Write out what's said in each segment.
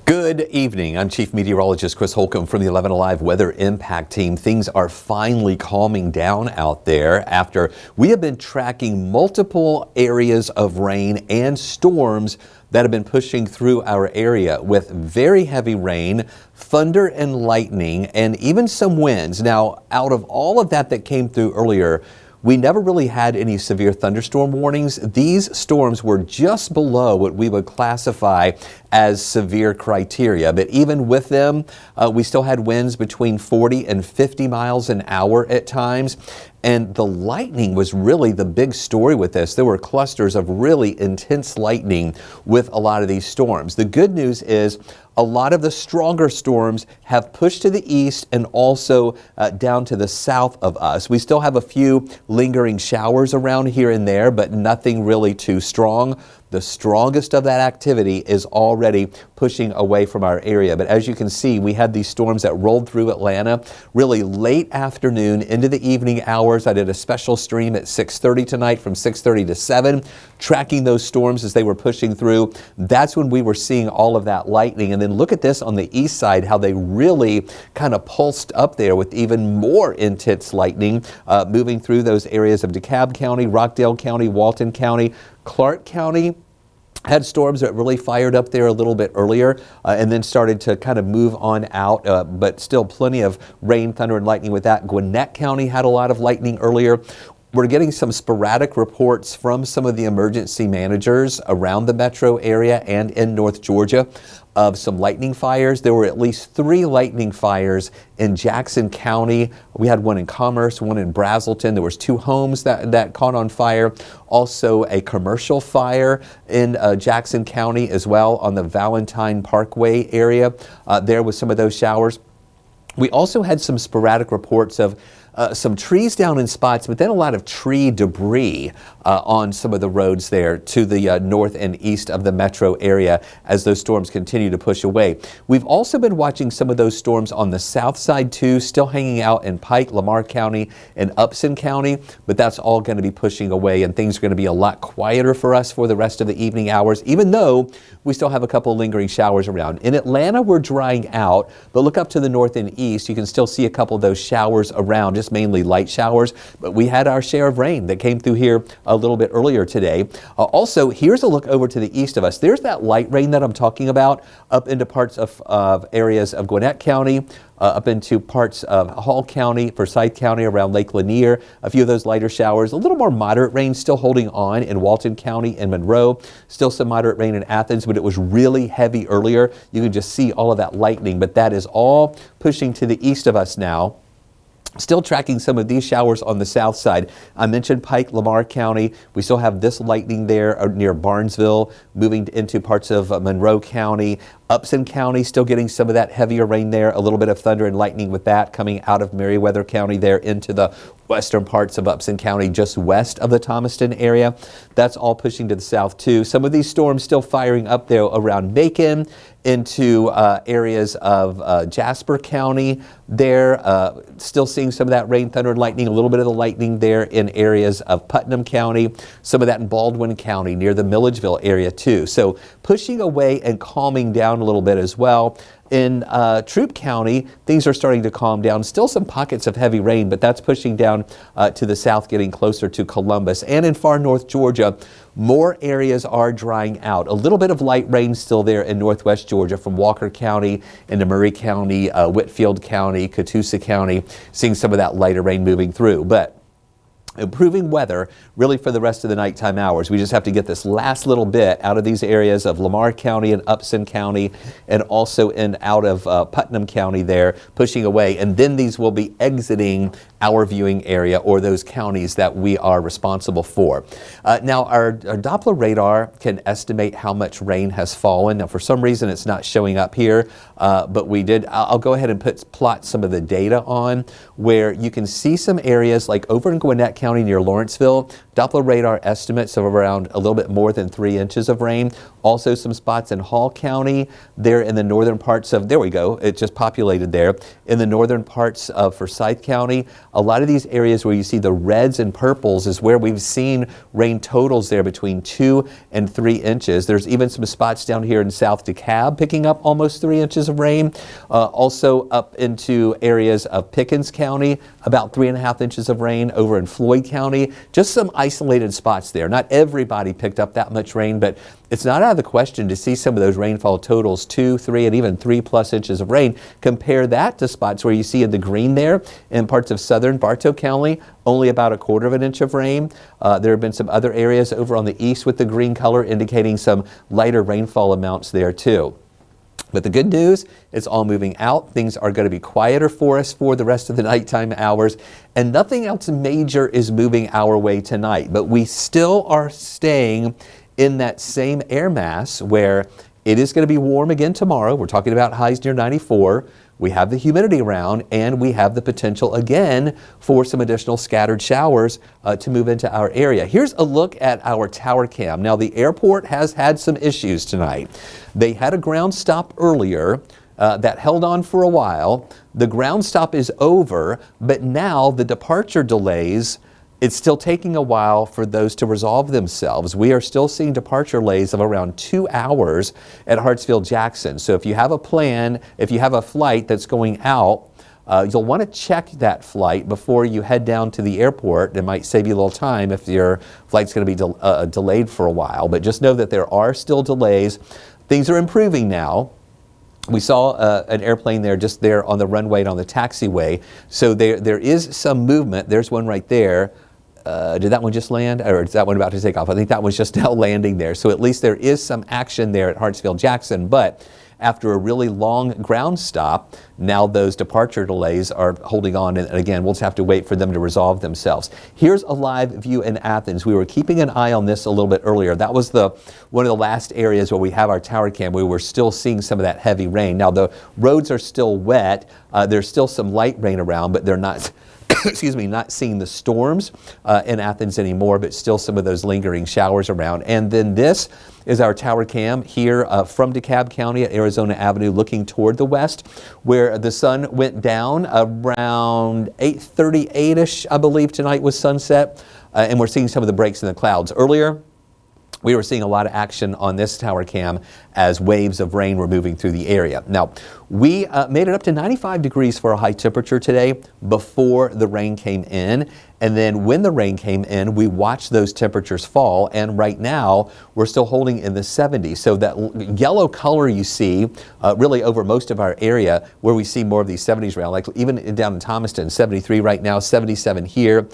Good evening. I'm Chief Meteorologist Chris Holcomb from the 11 Alive Weather Impact Team. Things are finally calming down out there after we have been tracking multiple areas of rain and storms that have been pushing through our area with very heavy rain, thunder and lightning, and even some winds. Now, out of all of that came through earlier, we never really had any severe thunderstorm warnings. These storms were just below what we would classify as severe criteria. But even with them, we still had winds between 40 and 50 miles an hour at times. And the lightning was really the big story with this. There were clusters of really intense lightning with a lot of these storms. The good news is a lot of the stronger storms have pushed to the east and also down to the south of us. We still have a few lingering showers around here and there, but nothing really too strong. The strongest of that activity is already pushing away from our area. But as you can see, we had these storms that rolled through Atlanta really late afternoon into the evening hours. I did a special stream at 6:30 tonight from 6:30 to 7, tracking those storms as they were pushing through. That's when we were seeing all of that lightning. And then look at this on the east side, how they really kind of pulsed up there with even more intense lightning moving through those areas of DeKalb County, Rockdale County, Walton County. Clark County had storms that really fired up there a little bit earlier and then started to kind of move on out, but still plenty of rain, thunder, and lightning with that. Gwinnett County had a lot of lightning earlier. We're getting some sporadic reports from some of the emergency managers around the metro area and in North Georgia of some lightning fires. There were at least 3 lightning fires in Jackson County. We had one in Commerce, one in Brazelton. There was 2 homes that caught on fire. Also a commercial fire in Jackson County as well on the Valentine Parkway area. There was some of those showers. We also had some sporadic reports of some trees down in spots, but then a lot of tree debris on some of the roads there to the north and east of the metro area as those storms continue to push away. We've also been watching some of those storms on the south side too, still hanging out in Pike, Lamar County, and Upson County, but that's all going to be pushing away and things are going to be a lot quieter for us for the rest of the evening hours, even though we still have a couple lingering showers around. In Atlanta, we're drying out, but look up to the north and east, you can still see a couple of those showers around, just mainly light showers, but we had our share of rain that came through here a little bit earlier today. Also, here's a look over to the east of us. There's that light rain that I'm talking about up into parts of areas of Gwinnett County, up into parts of Hall County, Forsyth County, around Lake Lanier. A few of those lighter showers. A little more moderate rain still holding on in Walton County and Monroe. Still some moderate rain in Athens, but it was really heavy earlier. You can just see all of that lightning, but that is all pushing to the east of us now. Still tracking some of these showers on the south side. I mentioned Pike, Lamar County. We still have this lightning there near Barnesville, moving into parts of Monroe County. Upson County still getting some of that heavier rain there, a little bit of thunder and lightning with that coming out of Meriwether County there into the western parts of Upson County, just west of the Thomaston area. That's all pushing to the south too. Some of these storms still firing up there around Macon into areas of Jasper County there. Still seeing some of that rain, thunder, and lightning, a little bit of the lightning there in areas of Putnam County, some of that in Baldwin County near the Milledgeville area too. So pushing away and calming down a little bit as well. In Troup County, things are starting to calm down. Still some pockets of heavy rain, but that's pushing down to the south, getting closer to Columbus. And in far north Georgia, more areas are drying out. A little bit of light rain still there in northwest Georgia from Walker County into Murray County, Whitfield County, Catoosa County, seeing some of that lighter rain moving through. But improving weather really for the rest of the nighttime hours. We just have to get this last little bit out of these areas of Lamar County and Upson County and also out of Putnam County there, pushing away. And then these will be exiting our viewing area or those counties that we are responsible for. Now our Doppler radar can estimate how much rain has fallen. Now for some reason it's not showing up here, but we did. I'll go ahead and plot some of the data on where you can see some areas like over in Gwinnett County near Lawrenceville. Doppler radar estimates of around a little bit more than 3 inches of rain. Also some spots in Hall County, there in the northern parts of, there we go, it just populated there, in the northern parts of Forsyth County. A lot of these areas where you see the reds and purples is where we've seen rain totals there between 2 and 3 inches. There's even some spots down here in South DeKalb picking up almost 3 inches of rain. Also up into areas of Pickens County, about 3.5 inches of rain over in Floyd County. Just some isolated spots there. Not everybody picked up that much rain, but it's not out of the question to see some of those rainfall totals, 2, 3, and even 3+ inches of rain. Compare that to spots where you see in the green there in parts of southern Bartow County, only about 1/4 inch of rain. There have been some other areas over on the east with the green color indicating some lighter rainfall amounts there too. But the good news, it's all moving out. Things are going to be quieter for us for the rest of the nighttime hours, and nothing else major is moving our way tonight. But we still are staying in that same air mass where it is going to be warm again tomorrow. We're talking about highs near 94. We have the humidity around, and we have the potential again for some additional scattered showers to move into our area. Here's a look at our tower cam. Now, the airport has had some issues tonight. They had a ground stop earlier that held on for a while. The ground stop is over, but now the departure delays, it's still taking a while for those to resolve themselves. We are still seeing departure delays of around 2 hours at Hartsfield-Jackson. So if you have a plan, if you have a flight that's going out, you'll want to check that flight before you head down to the airport. It might save you a little time if your flight's going to be delayed for a while. But just know that there are still delays. Things are improving now. We saw an airplane there, just there on the runway and on the taxiway. So there is some movement. There's one right there. Did that one just land, or is that one about to take off? I think that one's just now landing there. So at least there is some action there at Hartsfield-Jackson. But after a really long ground stop, now those departure delays are holding on. And again, we'll just have to wait for them to resolve themselves. Here's a live view in Athens. We were keeping an eye on this a little bit earlier. That was one of the last areas where we have our tower cam. We were still seeing some of that heavy rain. Now the roads are still wet. There's still some light rain around, but they're not excuse me, not seeing the storms in Athens anymore, but still some of those lingering showers around. And then this is our tower cam here from DeKalb County at Arizona Avenue looking toward the west, where the sun went down around 8:38ish, I believe tonight was sunset, and we're seeing some of the breaks in the clouds. Earlier, we were seeing a lot of action on this tower cam as waves of rain were moving through the area. Now, we made it up to 95 degrees for a high temperature today before the rain came in. And then when the rain came in, we watched those temperatures fall. And right now, we're still holding in the 70s. So that yellow color you see really over most of our area, where we see more of these 70s around, like even down in Thomaston, 73 right now, 77 here,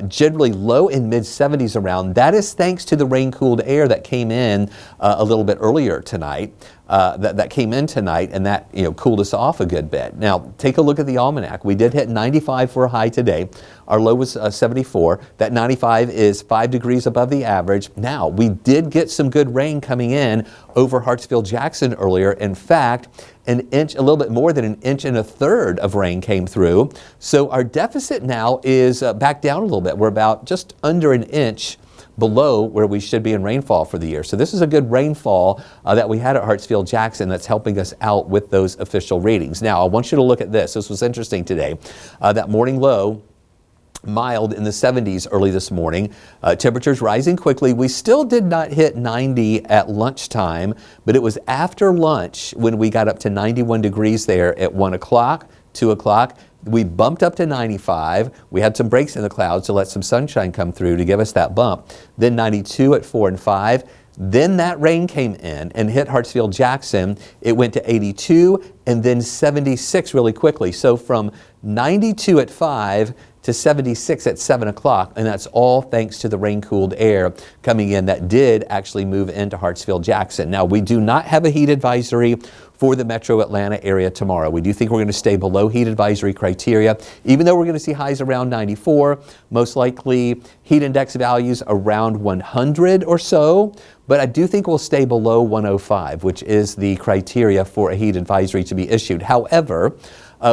generally low and mid 70s around. That is thanks to the rain-cooled air that came in a little bit earlier tonight. That came in tonight, and that cooled us off a good bit. Now, take a look at the almanac. We did hit 95 for a high today. Our low was 74. That 95 is 5 degrees above the average. Now, we did get some good rain coming in over Hartsfield-Jackson earlier. In fact, an inch, a little bit more than 1.33 inches of rain came through. So our deficit now is back down a little bit. We're about just under an inch below where we should be in rainfall for the year. So this is a good rainfall that we had at Hartsfield-Jackson that's helping us out with those official readings. Now, I want you to look at this. This was interesting today. That morning low, mild in the 70s early this morning. Temperatures rising quickly. We still did not hit 90 at lunchtime, but it was after lunch when we got up to 91 degrees there at 1 o'clock, 2 o'clock. We bumped up to 95. We had some breaks in the clouds to let some sunshine come through to give us that bump. Then 92 at 4 and 5. Then that rain came in and hit Hartsfield-Jackson. It went to 82 and then 76 really quickly. So from 92 at 5 to 76 at 7 o'clock, and that's all thanks to the rain-cooled air coming in that did actually move into Hartsfield-Jackson. Now, we do not have a heat advisory for the metro Atlanta area tomorrow. We do think we're going to stay below heat advisory criteria, even though we're going to see highs around 94, most likely heat index values around 100 or so, but I do think we'll stay below 105, which is the criteria for a heat advisory to be issued. However,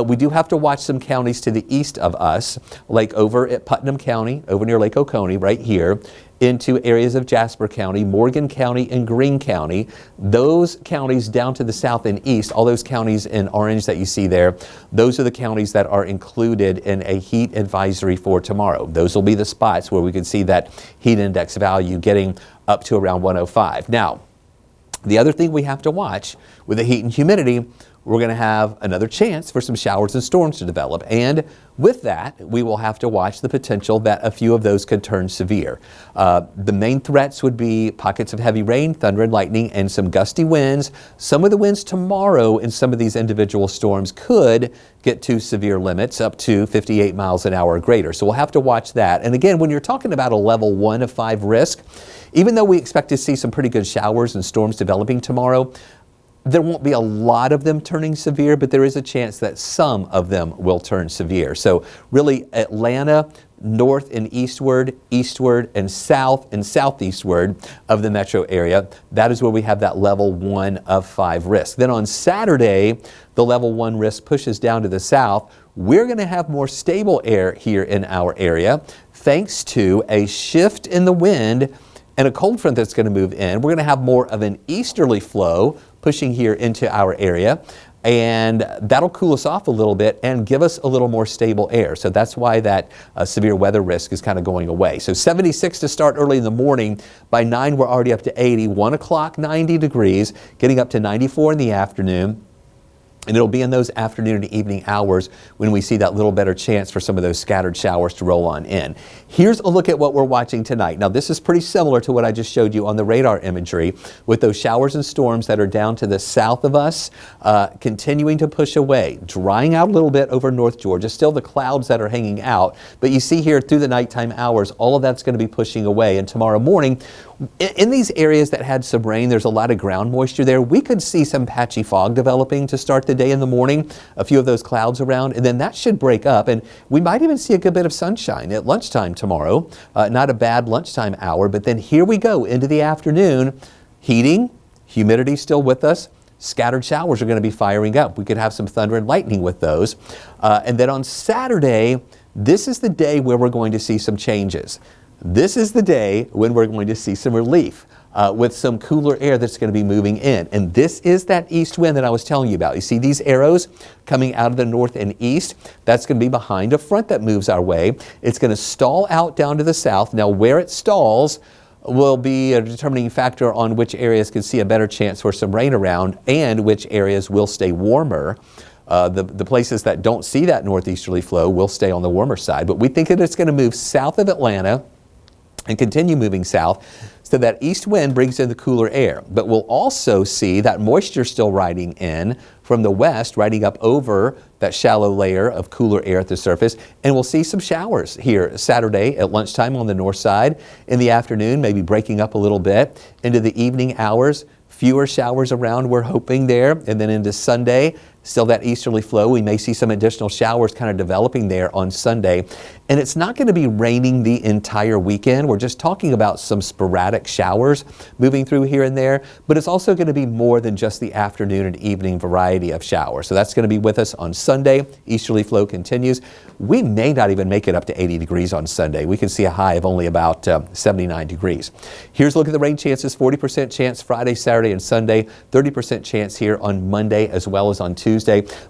We do have to watch some counties to the east of us, like over at Putnam County, over near Lake Oconee, right here, into areas of Jasper County, Morgan County, and Greene County. Those counties down to the south and east, all those counties in orange that you see there, those are the counties that are included in a heat advisory for tomorrow. Those will be the spots where we can see that heat index value getting up to around 105. Now, the other thing we have to watch with the heat and humidity, we're going to have another chance for some showers and storms to develop. And with that, we will have to watch the potential that a few of those could turn severe. The main threats would be pockets of heavy rain, thunder and lightning, and some gusty winds. Some of the winds tomorrow in some of these individual storms could get to severe limits, up to 58 miles an hour or greater. So we'll have to watch that. And again, when you're talking about a level 1 of 5 risk, even though we expect to see some pretty good showers and storms developing tomorrow, there won't be a lot of them turning severe, but there is a chance that some of them will turn severe. So really Atlanta, north and eastward, eastward and southeastward of the metro area, that is where we have that level 1 of 5 risk. Then on Saturday, the level 1 risk pushes down to the south. We're going to have more stable air here in our area thanks to a shift in the wind and a cold front that's going to move in. We're going to have more of an easterly flow pushing here into our area, and that'll cool us off a little bit and give us a little more stable air. So that's why that severe weather risk is kind of going away. So 76 to start early in the morning. By 9, we're already up to 80. 1 o'clock, 90 degrees, getting up to 94 in the afternoon. And it'll be in those afternoon and evening hours when we see that little better chance for some of those scattered showers to roll on in. Here's a look at what we're watching tonight. Now, this is pretty similar to what I just showed you on the radar imagery with those showers and storms that are down to the south of us, continuing to push away, drying out a little bit over North Georgia. Still the clouds that are hanging out. But you see here through the nighttime hours, all of that's going to be pushing away. And tomorrow morning, in these areas that had some rain, there's a lot of ground moisture there. We could see some patchy fog developing to start the day in the morning, a few of those clouds around, and then that should break up. And we might even see a good bit of sunshine at lunchtime tomorrow. Not a bad lunchtime hour, but then here we go into the afternoon. Heating, humidity still with us. Scattered showers are going to be firing up. We could have some thunder and lightning with those. And then on Saturday, this is the day where we're going to see some changes. This is the day when we're going to see some relief with some cooler air that's going to be moving in. And this is that east wind that I was telling you about. You see these arrows coming out of the north and east? That's going to be behind a front that moves our way. It's going to stall out down to the south. Now, where it stalls will be a determining factor on which areas can see a better chance for some rain around and which areas will stay warmer. The places that don't see that northeasterly flow will stay on the warmer side. But we think that it's going to move south of Atlanta and continue moving south, so that east wind brings in the cooler air. But we'll also see that moisture still riding in from the west, riding up over that shallow layer of cooler air at the surface. And we'll see some showers here Saturday at lunchtime on the north side. In the afternoon, maybe breaking up a little bit. Into the evening hours, fewer showers around, we're hoping there. And then into Sunday, still that easterly flow. We may see some additional showers kind of developing there on Sunday. And it's not going to be raining the entire weekend. We're just talking about some sporadic showers moving through here and there. But it's also going to be more than just the afternoon and evening variety of showers. So that's going to be with us on Sunday. Easterly flow continues. We may not even make it up to 80 degrees on Sunday. We can see a high of only about 79 degrees. Here's a look at the rain chances. 40% chance Friday, Saturday, and Sunday. 30% chance here on Monday as well as on Tuesday.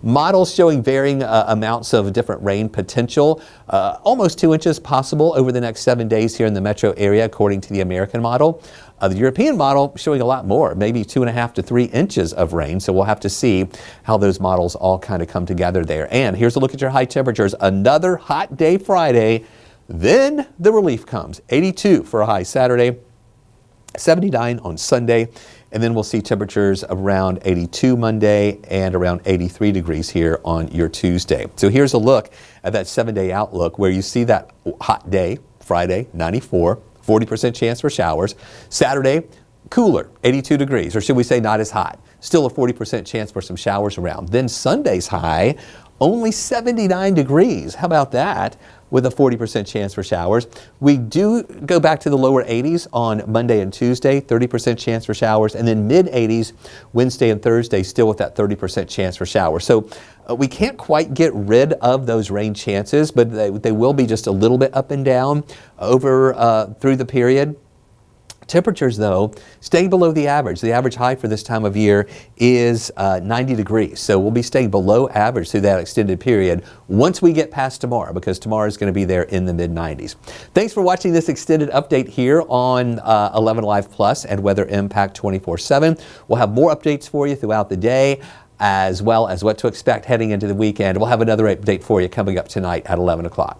Models showing varying amounts of different rain potential. Almost 2 inches possible over the next 7 days here in the metro area, according to the American model. The European model showing a lot more, maybe 2.5 to 3 inches of rain. So we'll have to see how those models all kind of come together there. And here's a look at your high temperatures. Another hot day Friday. Then the relief comes. 82 for a high Saturday, 79 on Sunday. And then we'll see temperatures around 82 Monday and around 83 degrees here on your Tuesday. So here's a look at that 7-day outlook where you see that hot day, Friday, 94, 40% chance for showers. Saturday, cooler, 82 degrees, or should we say not as hot. Still a 40% chance for some showers around. Then Sunday's high only 79 degrees. How about that? With a 40% chance for showers. We do go back to the lower 80s on Monday and Tuesday, 30% chance for showers, and then mid 80s Wednesday and Thursday, still with that 30% chance for showers. So we can't quite get rid of those rain chances, but they will be just a little bit up and down over through the period. Temperatures, though, staying below the average. The average high for this time of year is 90 degrees. So we'll be staying below average through that extended period once we get past tomorrow, because tomorrow is going to be there in the mid-90s. Thanks for watching this extended update here on 11 Alive Plus and Weather Impact 24/7. We'll have more updates for you throughout the day, as well as what to expect heading into the weekend. We'll have another update for you coming up tonight at 11 o'clock.